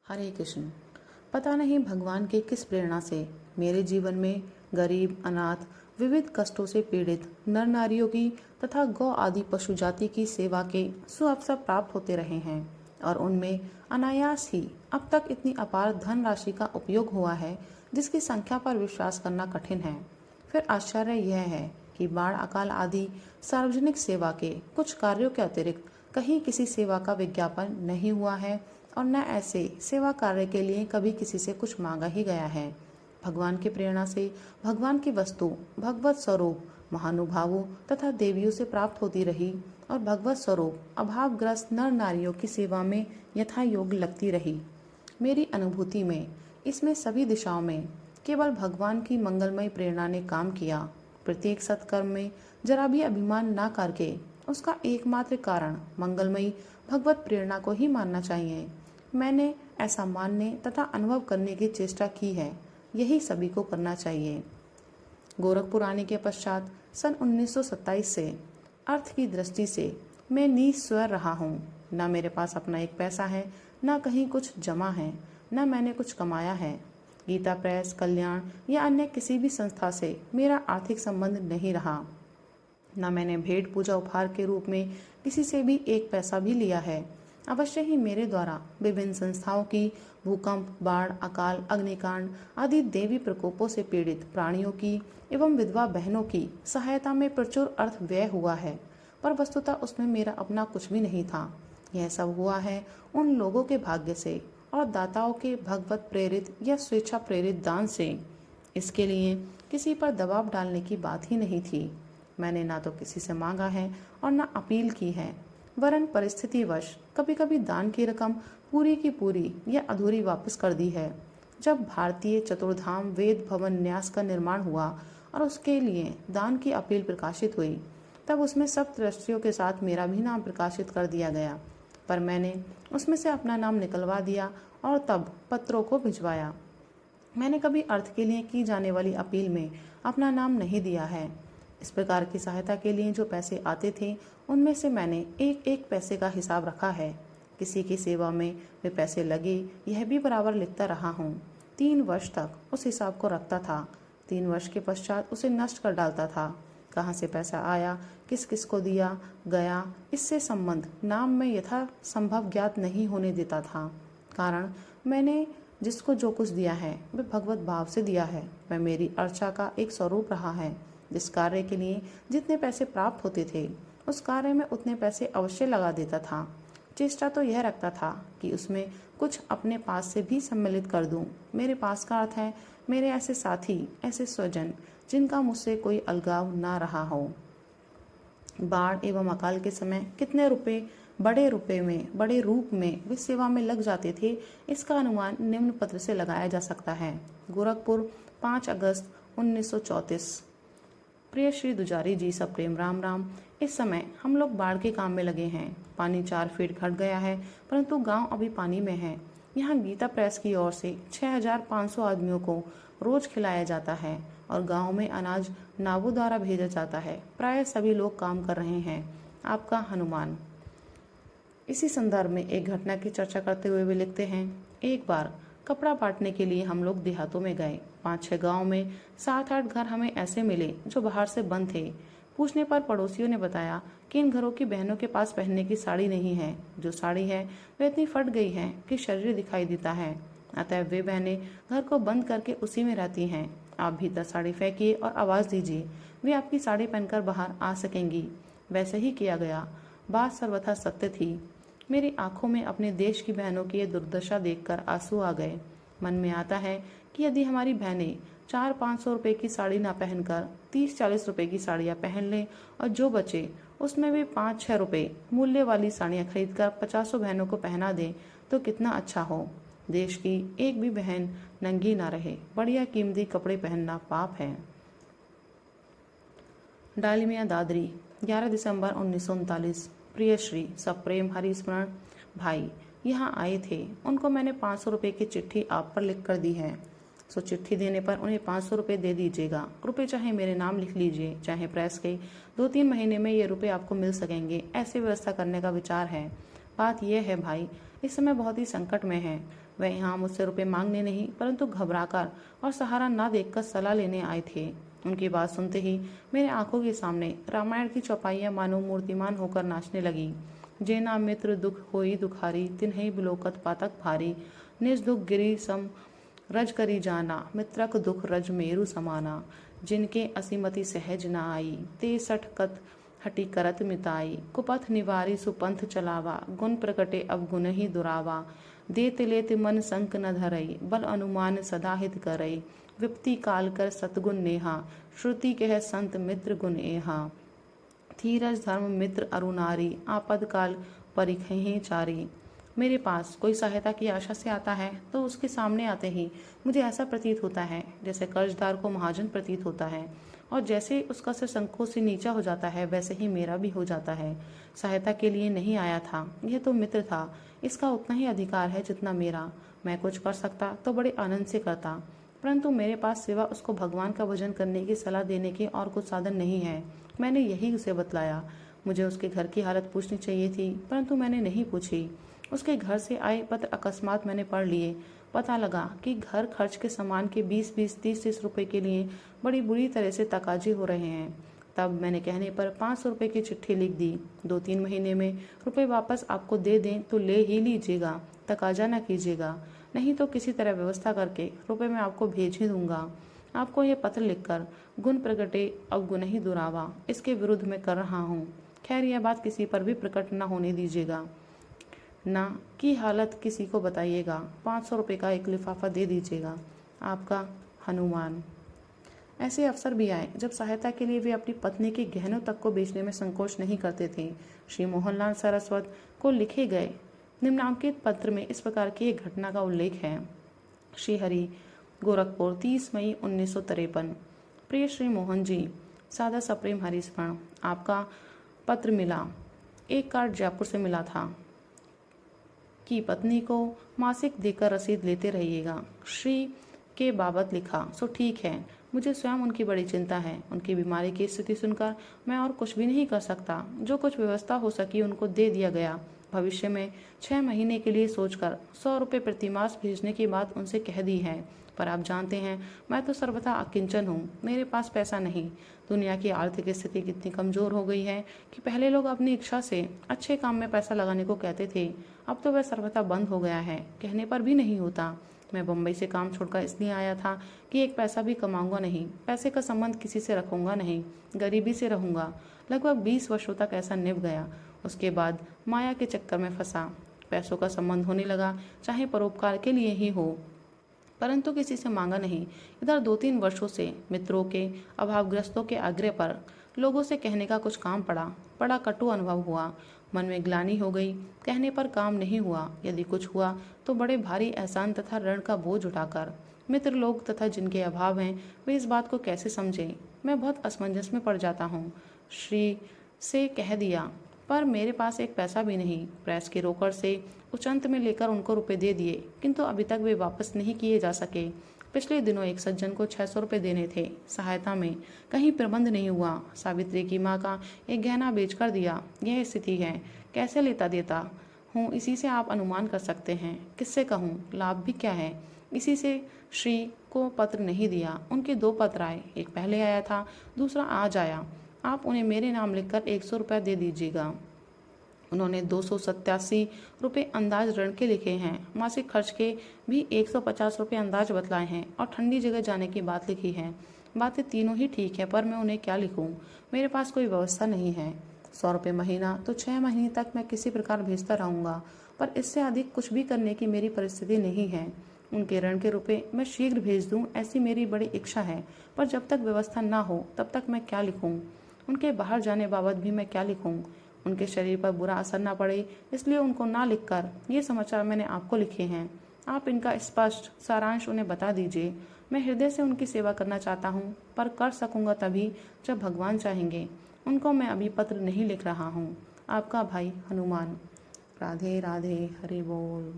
हरे कृष्ण। पता नहीं भगवान की किस प्रेरणा से मेरे जीवन में गरीब, अनाथ, विविध कष्टों से पीड़ित नर नारियों की तथा गौ आदि पशु जाति की सेवा के सुअवसर प्राप्त होते रहे हैं और उनमें अनायास ही अब तक इतनी अपार धनराशि का उपयोग हुआ है जिसकी संख्या पर विश्वास करना कठिन है। फिर आश्चर्य यह है कि बाढ़, अकाल आदि सार्वजनिक सेवा के कुछ कार्यों के अतिरिक्त कहीं किसी सेवा का विज्ञापन नहीं हुआ है और न ऐसे सेवा कार्य के लिए कभी किसी से कुछ मांगा ही गया है। भगवान की प्रेरणा से भगवान की वस्तु भगवत स्वरूप महानुभावों तथा देवियों से प्राप्त होती रही और भगवत स्वरूप अभावग्रस्त नर नारियों की सेवा में यथा योग्य लगती रही। मेरी अनुभूति में इसमें सभी दिशाओं में केवल भगवान की मंगलमय प्रेरणा ने काम किया। प्रत्येक सत्कर्म में जरा भी अभिमान न करके उसका एकमात्र कारण मंगलमयी भगवत प्रेरणा को ही मानना चाहिए। मैंने ऐसा मानने तथा अनुभव करने की चेष्टा की है, यही सभी को करना चाहिए। गोरखपुर आने के पश्चात सन 1927 से अर्थ की दृष्टि से मैं निस्वर रहा हूँ। न मेरे पास अपना एक पैसा है, न कहीं कुछ जमा है, न मैंने कुछ कमाया है। गीता प्रेस, कल्याण या अन्य किसी भी संस्था से मेरा आर्थिक संबंध नहीं रहा। न मैंने भेंट पूजा उपहार के रूप में किसी से भी एक पैसा भी लिया है। अवश्य ही मेरे द्वारा विभिन्न संस्थाओं की भूकंप, बाढ़, अकाल, अग्निकांड आदि देवी प्रकोपों से पीड़ित प्राणियों की एवं विधवा बहनों की सहायता में प्रचुर अर्थ व्यय हुआ है, पर वस्तुतः उसमें मेरा अपना कुछ भी नहीं था। यह सब हुआ है उन लोगों के भाग्य से और दाताओं के भगवत प्रेरित या स्वेच्छा प्रेरित दान से। इसके लिए किसी पर दबाव डालने की बात ही नहीं थी। मैंने ना तो किसी से मांगा है और ना अपील की है, वरन परिस्थितिवश कभी कभी दान की रकम पूरी की पूरी या अधूरी वापस कर दी है। जब भारतीय चतुर्धाम वेद भवन न्यास का निर्माण हुआ और उसके लिए दान की अपील प्रकाशित हुई, तब उसमें सप्तऋषियों के साथ मेरा भी नाम प्रकाशित कर दिया गया, पर मैंने उसमें से अपना नाम निकलवा दिया और तब पत्रों को भिजवाया। मैंने कभी अर्थ के लिए की जाने वाली अपील में अपना नाम नहीं दिया है। इस प्रकार की सहायता के लिए जो पैसे आते थे उनमें से मैंने एक एक पैसे का हिसाब रखा है। किसी की सेवा में वे पैसे लगे यह भी बराबर लिखता रहा हूँ। 3 वर्ष तक उस हिसाब को रखता था। 3 वर्ष के पश्चात उसे नष्ट कर डालता था। कहाँ से पैसा आया, किस किस को दिया गया, इससे संबंध नाम में यथा संभव ज्ञात नहीं होने देता था। कारण मैंने जिसको जो कुछ दिया है वह भगवत भाव से दिया है। वह मेरी अर्चा का एक स्वरूप रहा है। जिस कार्य के लिए जितने पैसे प्राप्त होते थे उस कार्य में उतने पैसे अवश्य लगा देता था। चेष्टा तो यह रखता था कि उसमें कुछ अपने पास से भी सम्मिलित कर दूं। मेरे पास का अर्थ है मेरे ऐसे साथी, ऐसे स्वजन जिनका मुझसे कोई अलगाव ना रहा हो। बाढ़ एवं अकाल के समय कितने रुपए बड़े रूप में वे सेवा में लग जाते थे, इसका अनुमान निम्न पत्र से लगाया जा सकता है। गोरखपुर 5 अगस्त 1934। प्रिय श्री दुजारी जी, सब प्रेम राम राम। इस समय हम लोग बाढ़ के काम में लगे हैं। पानी 4 फीट घट गया है, परंतु गांव अभी पानी में है। यहाँ गीता प्रेस की ओर से 6500 आदमियों को रोज खिलाया जाता है और गांव में अनाज नावों द्वारा भेजा जाता है। प्राय सभी लोग काम कर रहे हैं। आपका हनुमान। इसी संदर्भ में एक घटना की चर्चा करते हुए वे लिखते हैं, एक बार कपड़ा बांटने के लिए हम लोग देहातों में गए। 5-6 गांव में 7-8 घर हमें ऐसे मिले जो बाहर से बंद थे। पूछने पर पड़ोसियों ने बताया कि इन घरों की बहनों के पास पहनने की साड़ी नहीं है। जो साड़ी है वह इतनी फट गई है कि शरीर दिखाई देता है। अतः वे बहनें घर को बंद करके उसी में रहती हैं। आप भीतर साड़ी फेंकिए और आवाज़ दीजिए, वे आपकी साड़ी पहनकर बाहर आ सकेंगी। वैसे ही किया गया। बात सर्वथा सत्य थी। मेरी आंखों में अपने देश की बहनों की ये दुर्दशा देखकर आंसू आ गए। मन में आता है कि यदि हमारी बहनें 400-500 रुपए की साड़ी ना पहनकर 30-40 रुपए की साड़ियाँ पहन लें और जो बचे उसमें भी 5-6 रुपए मूल्य वाली साड़ियाँ खरीदकर 50 बहनों को पहना दें तो कितना अच्छा हो। देश की एक भी बहन नंगी ना रहे। बढ़िया कीमती कपड़े पहनना पाप है। डालमिया दादरी, 11 दिसंबर 1939। प्रिय श्री, सब प्रेम हरि स्मरण भाई यहाँ आए थे। उनको मैंने 500 रुपये की चिट्ठी आप पर लिख कर दी है। सो चिट्ठी देने पर उन्हें 500 रुपये दे दीजिएगा। रुपये चाहे मेरे नाम लिख लीजिए, चाहे प्रेस के। 2-3 महीने में ये रुपये आपको मिल सकेंगे। ऐसी व्यवस्था करने का विचार है। बात यह है भाई, इस समय बहुत ही संकट में है। वह यहाँ मुझसे रुपए मांगने नहीं परंतु घबराकर और सहारा ना देखकर सलाह लेने आए थे। उनकी बात सुनते ही मेरे आंखों के सामने रामायण की चौपाइयाँ मानो मूर्तिमान होकर नाचने लगी। जेना मित्र दुख होई दुखारी, तिन्हई बिलोकत पातक भारी, निज दुख गिरी सम रज करी जाना, मित्रक दुख रज मेरु समाना, जिनके असीमति सहज न आई, ते सठकत हटी करत मिताई, कुपथ निवारी सुपंथ चलावा, गुण प्रकटे अब गुण ही दुरावा, देत लेत मन संक न धरई, बल अनुमान सदा हित करई, विपत्ति काल कर सतगुण नेहा, श्रुति कह संत मित्र गुण एहा, धीरज धर्म मित्र अरुनारी, आपद काल परिखहि चारी। मेरे पास कोई सहायता की आशा से आता है तो उसके सामने आते ही मुझे ऐसा प्रतीत होता है जैसे कर्जदार को महाजन प्रतीत होता है, और जैसे उसका सिर संकोच से नीचा हो जाता है वैसे ही मेरा भी हो जाता है। सहायता के लिए नहीं आया था, यह तो मित्र था, इसका उतना ही अधिकार है जितना मेरा। मैं कुछ कर सकता तो बड़े आनंद से करता, परंतु मेरे पास सिवा उसको भगवान का भजन करने की सलाह देने के और कुछ साधन नहीं है। मैंने यही उसे बतलाया। मुझे उसके घर की हालत पूछनी चाहिए थी परंतु मैंने नहीं पूछी। उसके घर से आए पत्र अकस्मात मैंने पढ़ लिए। पता लगा कि घर खर्च के सामान के 20-20, 30-30 रुपए के लिए बड़ी बुरी तरह से तकाजी हो रहे हैं। तब मैंने कहने पर 500 रुपये की चिट्ठी लिख दी। 2-3 महीने में रुपए वापस आपको दे दें तो ले ही लीजिएगा, तकाजा न कीजिएगा, नहीं तो किसी तरह व्यवस्था करके रुपए मैं आपको भेज ही दूंगा। आपको यह पत्र लिखकर गुण प्रगटे अब गुण ही दुरावा इसके विरुद्ध में कर रहा हूँ। खैर यह बात किसी पर भी प्रकट न होने दीजिएगा, ना की हालत किसी को बताइएगा। 500 रुपये का एक लिफाफा दे दीजिएगा। आपका हनुमान। ऐसे अवसर भी आए जब सहायता के लिए वे अपनी पत्नी के गहनों तक को बेचने में संकोच नहीं करते थे। श्री मोहनलाल सरस्वत को लिखे गए निम्नांकित पत्र में इस प्रकार की एक घटना का उल्लेख है। श्री हरि, गोरखपुर, 30 मई 1953। प्रिय श्री मोहन जी, सादा सप्रेम हरिस्मरण। आपका पत्र मिला। एक कार्ड जयपुर से मिला था कि पत्नी को मासिक देकर रसीद लेते रहिएगा। श्री के बाबत लिखा, सो ठीक है। मुझे स्वयं उनकी बड़ी चिंता है। उनकी बीमारी की स्थिति सुनकर मैं और कुछ भी नहीं कर सकता। जो कुछ व्यवस्था हो सकी उनको दे दिया गया। भविष्य में 6 महीने के लिए सोचकर 100 रुपये प्रतिमास भेजने की बात उनसे कह दी है। पर आप जानते हैं मैं तो सर्वथा अकिंचन हूँ, मेरे पास पैसा नहीं। दुनिया की आर्थिक स्थिति कितनी कमजोर हो गई है कि पहले लोग अपनी इच्छा से अच्छे काम में पैसा लगाने को कहते थे, अब तो वह सर्वथा बंद हो गया है, कहने पर भी नहीं होता। मैं बम्बई से काम छोड़कर इसलिए आया था कि एक पैसा भी कमाऊंगा नहीं, पैसे का संबंध किसी से रखूंगा नहीं, गरीबी से रहूंगा। लगभग 20 वर्षों तक ऐसा निभ गया। उसके बाद माया के चक्कर में फंसा। पैसों का संबंध होने लगा, चाहे परोपकार के लिए ही हो, परंतु किसी से मांगा नहीं। इधर 2-3 वर्षों से मित्रों के, अभावग्रस्तों के आग्रह पर लोगों से कहने का कुछ काम पड़ा। बड़ा कटु अनुभव हुआ, मन में ग्लानि हो गई। कहने पर काम नहीं हुआ, यदि कुछ हुआ तो बड़े भारी एहसान तथा ऋण का बोझ उठाकर। मित्र लोग तथा जिनके अभाव हैं वे इस बात को कैसे समझें। मैं बहुत असमंजस में पड़ जाता हूँ। श्री से कह दिया, पर मेरे पास एक पैसा भी नहीं। प्रेस के रोकड़ से उचंत में लेकर उनको रुपए दे दिए, किंतु अभी तक वे वापस नहीं किए जा सके। पिछले दिनों एक सज्जन को 600 रुपये देने थे। सहायता में कहीं प्रबंध नहीं हुआ। सावित्री की माँ का एक गहना बेचकर दिया। यह स्थिति है। कैसे लेता देता हूँ इसी से आप अनुमान कर सकते हैं। किससे कहूँ, लाभ भी क्या है। इसी से श्री को पत्र नहीं दिया। उनके 2 पत्र आए, एक पहले आया था, दूसरा आज आया। आप उन्हें मेरे नाम लिखकर 100 रुपया दे दीजिएगा। उन्होंने 287 रुपये अंदाज ऋण के लिखे हैं। मासिक खर्च के भी 150 रुपये अंदाज बतलाए हैं और ठंडी जगह जाने की बात लिखी है। बातें तीनों ही ठीक है, पर मैं उन्हें क्या लिखूं। मेरे पास कोई व्यवस्था नहीं है। 100 रुपये महीना तो 6 महीने तक मैं किसी प्रकार भेजता रहूँगा, पर इससे अधिक कुछ भी करने की मेरी परिस्थिति नहीं है। उनके ऋण के रुपए मैं शीघ्र भेज दूं ऐसी मेरी बड़ी इच्छा है, पर जब तक व्यवस्था ना हो तब तक मैं क्या लिखूं। उनके बाहर जाने बाबत भी मैं क्या लिखूं। उनके शरीर पर बुरा असर ना पड़े इसलिए उनको ना लिखकर ये समाचार मैंने आपको लिखे हैं। आप इनका स्पष्ट सारांश उन्हें बता दीजिए। मैं हृदय से उनकी सेवा करना चाहता हूँ, पर कर सकूंगा तभी जब भगवान चाहेंगे। उनको मैं अभी पत्र नहीं लिख रहा हूँ। आपका भाई हनुमान। राधे राधे, हरि बोल।